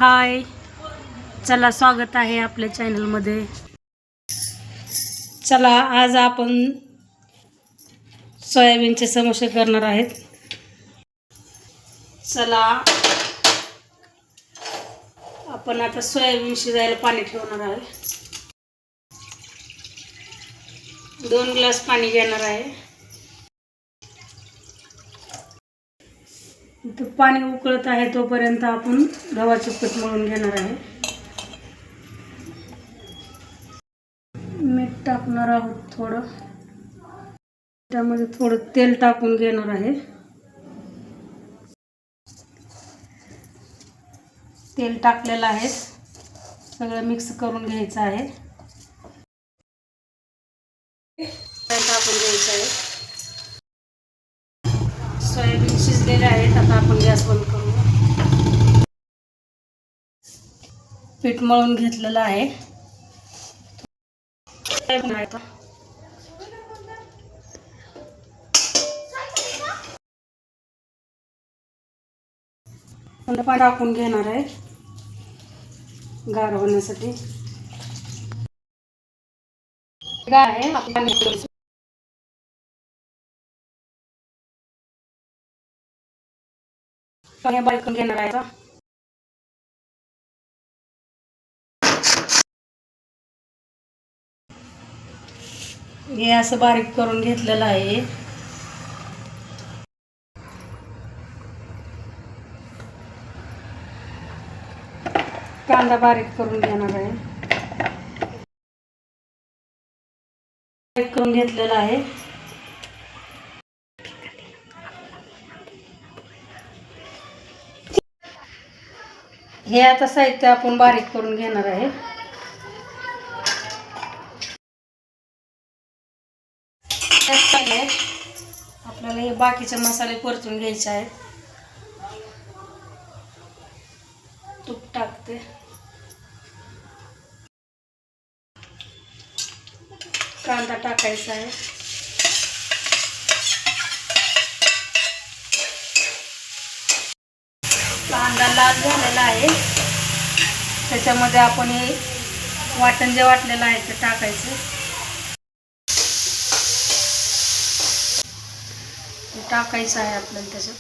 हाय, चला स्वागत आहे आपल्या चॅनलमध्ये. चला आज आपण सोयाबीनचे समोसे करणार आहेत. चला आपण आता सोयाबीन शिजायला पाणी ठेवणार आहे. 2 ग्लास पाणी घेणार आहे. पाणी उकळत आहे तोपर्यंत आपण गव्हाचे पीठ मळून घेणार आहे. मीठ टाकणार आहोत थोडं. त्यामध्ये थोडं तेल टाकून घेणार आहे. तेल टाकलेलं आहे. सगळं मिक्स करून घ्यायचं आहे. टाकून घ्यायचं आहे. सोयाबीन शिजलेले आहेत. आता आपण गॅस बंद करू. पीठ मळून घेतलेलं आहे. पाणी टाकून घेणार आहे गार होण्यासाठी. काय आहे पाणी बारीक करून घेणार आहे. हे असं बारीक करून घेतलेलं आहे. कांदा बारीक करून घेणार आहे. बारीक करून घेतलेला आहे. हे आता साहित्य आपण बारीक करून घेणार आहे. आपल्याला हे बाकीचे मसाले परतून घ्यायचे आहेत. तूप टाकते. कांदा टाकायचा आहे. कांदा लाल झालेला आहे. त्याच्यामध्ये आपण हे वाटण जे वाटलेलं आहे ते टाकायचं. टाकायचं आहे आपल्याला त्याच्यात.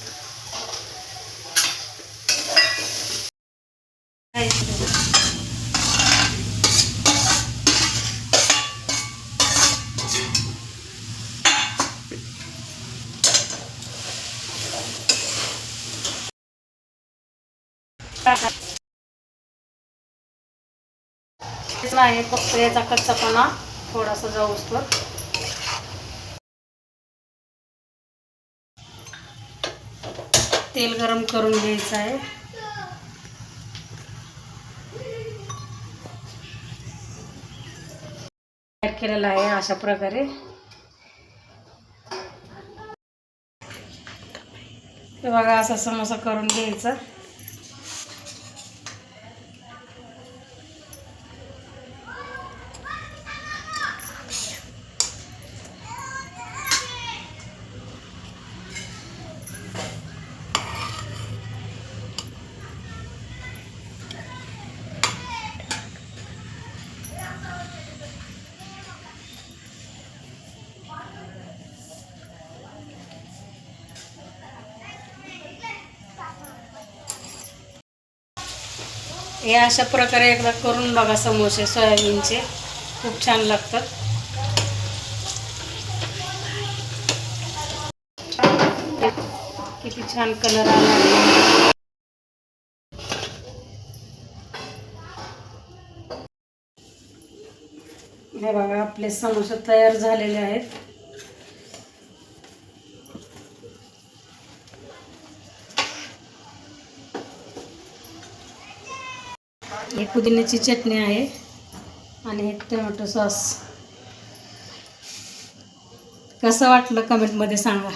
नाही फक्त याचा कच्चापणा थोडासा जाऊस्तोवर. तेल गरम करून घ्यायचं आहे. तयार केलेला आहे अशा प्रकारे. हे बघा असा समोसा करून घ्यायचा. हे अशा प्रकारे एकदा करून बघा समोसे सोयाबीनचे. खूप छान लागतात. किती छान कलर आला. हे बघा आपले समोसे तयार झालेले आहेत. हे पुदिन्याची चटणी आहे आणि हे टोमॅटो सॉस. कसं वाटलं कमेंटमध्ये सांगा.